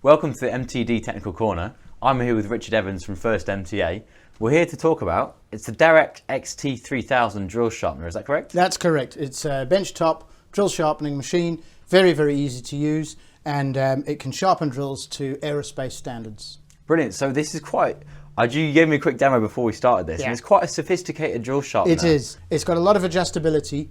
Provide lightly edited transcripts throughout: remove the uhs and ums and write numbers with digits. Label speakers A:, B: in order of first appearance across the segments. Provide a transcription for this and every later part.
A: Welcome to the MTD Technical Corner. I'm here with Richard Evans from First MTA. We're here to talk about, it's the Darex XT-3000 Drill Sharpener, is that correct?
B: That's correct. It's a benchtop drill sharpening machine, very, very easy to use, and it can sharpen drills to aerospace standards.
A: Brilliant, so this is quite, you gave me a quick demo before we started this, and it's quite a sophisticated drill sharpener.
B: It is. It's got a lot of adjustability.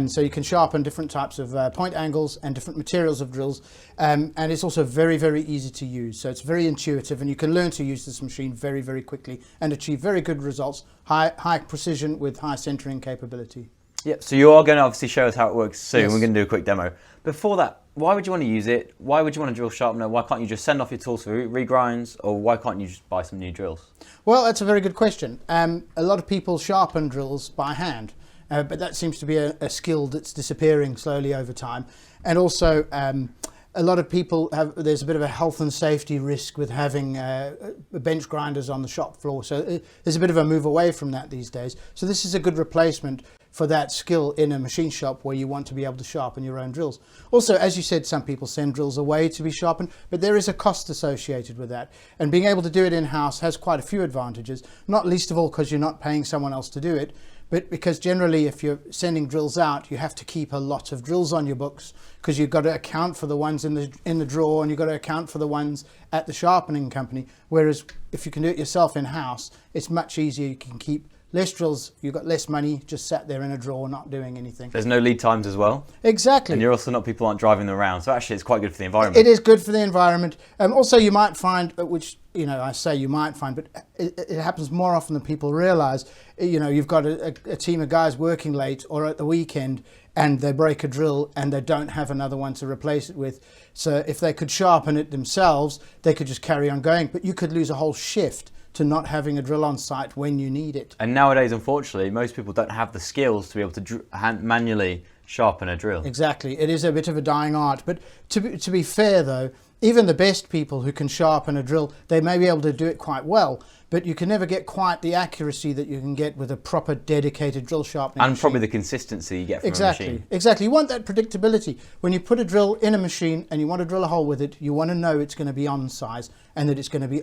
B: So you can sharpen different types of point angles and different materials of drills, and it's also very, very easy to use. So it's very intuitive, and you can learn to use this machine very, very quickly and achieve very good results, high precision with high centering capability.
A: Yep, so you are going to obviously show us how it works soon.
B: Yes.
A: We're going to do a quick demo. Before that, why would you want to use it? Why would you want a drill sharpener? Why can't you just send off your tools for regrinds, or why can't you just buy some new drills?
B: Well, that's a very good question. A lot of people sharpen drills by hand. But that seems to be a skill that's disappearing slowly over time. And also, a lot of people there's a bit of a health and safety risk with having bench grinders on the shop floor. So there's a bit of a move away from that these days. So this is a good replacement for that skill in a machine shop where you want to be able to sharpen your own drills. Also, as you said, some people send drills away to be sharpened, but there is a cost associated with that. And being able to do it in-house has quite a few advantages, not least of all because you're not paying someone else to do it, but because generally if you're sending drills out, you have to keep a lot of drills on your books because you've got to account for the ones in the drawer, and you've got to account for the ones at the sharpening company. Whereas if you can do it yourself in-house, it's much easier. You can keep less drills, you've got less money just sat there in a drawer not doing anything.
A: There's no lead times as well.
B: Exactly.
A: And you're also not, people aren't driving them around, so actually it's quite good for the environment.
B: It is good for the environment. Also you might find, which I say you might find, but it happens more often than people realise. You've got a team of guys working late or at the weekend and they break a drill and they don't have another one to replace it with. So if they could sharpen it themselves, they could just carry on going, but you could lose a whole shift to not having a drill on site when you need it.
A: And nowadays, unfortunately, most people don't have the skills to be able to manually sharpen a drill.
B: Exactly, it is a bit of a dying art, but to be fair though, even the best people who can sharpen a drill, they may be able to do it quite well, but you can never get quite the accuracy that you can get with a proper dedicated drill sharpening
A: and
B: machine.
A: Probably the consistency you get from a machine.
B: Exactly, you want that predictability. When you put a drill in a machine and you want to drill a hole with it, you want to know it's going to be on size and that it's going to be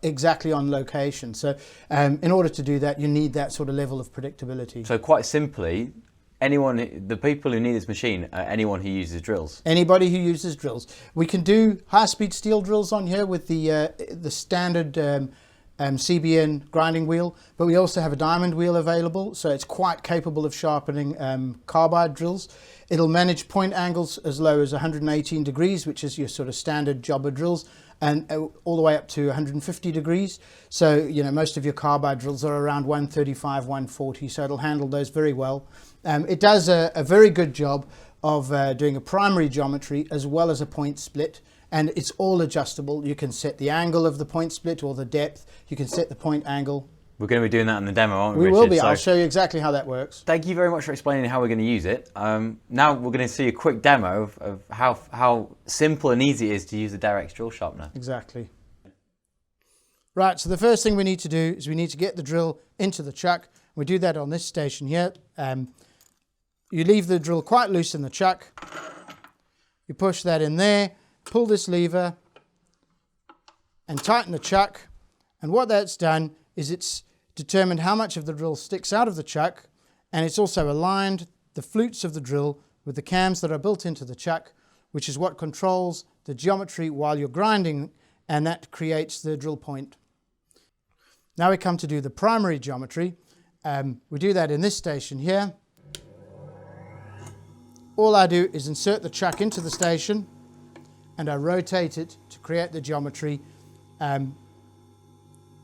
B: exactly on location. So in order to do that, you need that sort of level of predictability.
A: So quite simply, the people who need this machine are anyone who uses drills.
B: Anybody who uses drills. We can do high-speed steel drills on here with the standard CBN grinding wheel, but we also have a diamond wheel available, so it's quite capable of sharpening carbide drills. It'll manage point angles as low as 118 degrees, which is your sort of standard jobber drills, and all the way up to 150 degrees. So, most of your carbide drills are around 135, 140, so it'll handle those very well. It does a very good job of doing a primary geometry as well as a point split, and it's all adjustable. You can set the angle of the point split or the depth. You can set the point angle.
A: We're going to be doing that in the demo, aren't we,
B: We
A: Richard?
B: will be.
A: So
B: I'll show you exactly how that works.
A: Thank you very much for explaining how we're going to use it. Now we're going to see a quick demo of how simple and easy it is to use the Darex drill sharpener.
B: Exactly. Right, so the first thing we need to do is we need to get the drill into the chuck. We do that on this station here. You leave the drill quite loose in the chuck. You push that in there, pull this lever and tighten the chuck. And what that's done is it's determined how much of the drill sticks out of the chuck, and it's also aligned the flutes of the drill with the cams that are built into the chuck, which is what controls the geometry while you're grinding, and that creates the drill point. Now we come to do the primary geometry. We do that in this station here. All I do is insert the chuck into the station and I rotate it to create the geometry.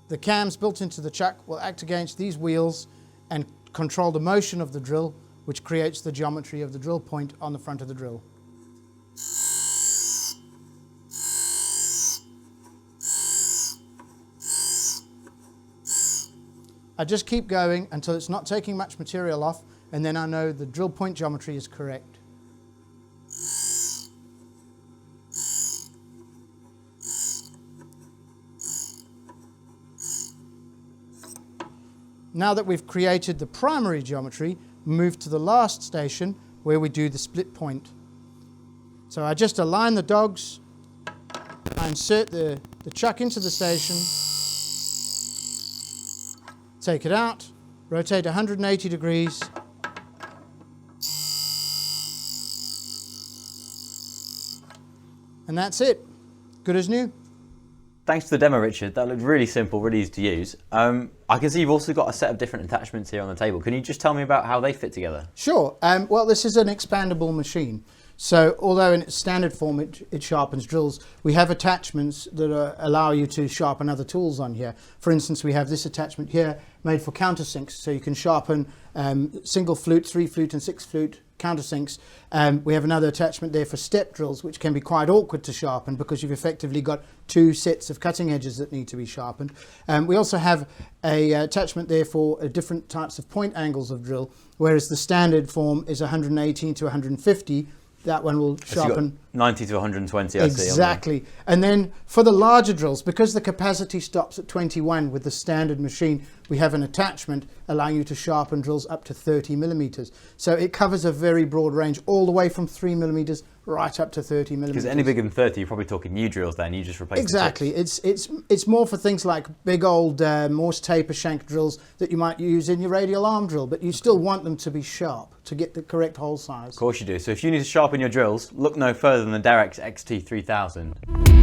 B: The cams built into the chuck will act against these wheels and control the motion of the drill, which creates the geometry of the drill point on the front of the drill. I just keep going until it's not taking much material off, and then I know the drill point geometry is correct. Now that we've created the primary geometry, we move to the last station where we do the split point. So I just align the dogs, I insert the chuck into the station, take it out, rotate 180 degrees, and that's it. Good as new.
A: Thanks for the demo, Richard. That looked really simple, really easy to use. I can see you've also got a set of different attachments here on the table. Can you just tell me about how they fit together?
B: Sure. Well, this is an expandable machine. So although in its standard form it sharpens drills, we have attachments that allow you to sharpen other tools on here. For instance, we have this attachment here made for countersinks, so you can sharpen single flute, 3 flute and 6 flute countersinks. We have another attachment there for step drills, which can be quite awkward to sharpen because you've effectively got 2 sets of cutting edges that need to be sharpened. We also have a attachment there for different types of point angles of drill, whereas the standard form is 118 to 150. That one will sharpen
A: 90 to 120.
B: Exactly. And then for the larger drills, because the capacity stops at 21 with the standard machine, we have an attachment allowing you to sharpen drills up to 30 millimeters. So it covers a very broad range, all the way from 3 millimeters right up to 30 millimeters.
A: Because any bigger than 30, you're probably talking new drills then, you just replace
B: exactly.
A: the tips.
B: It's more for things like big old Morse taper shank drills that you might use in your radial arm drill, but you still want them to be sharp to get the correct hole size.
A: Of course you do. So if you need to sharpen your drills, look no further than the Darex XT-3000.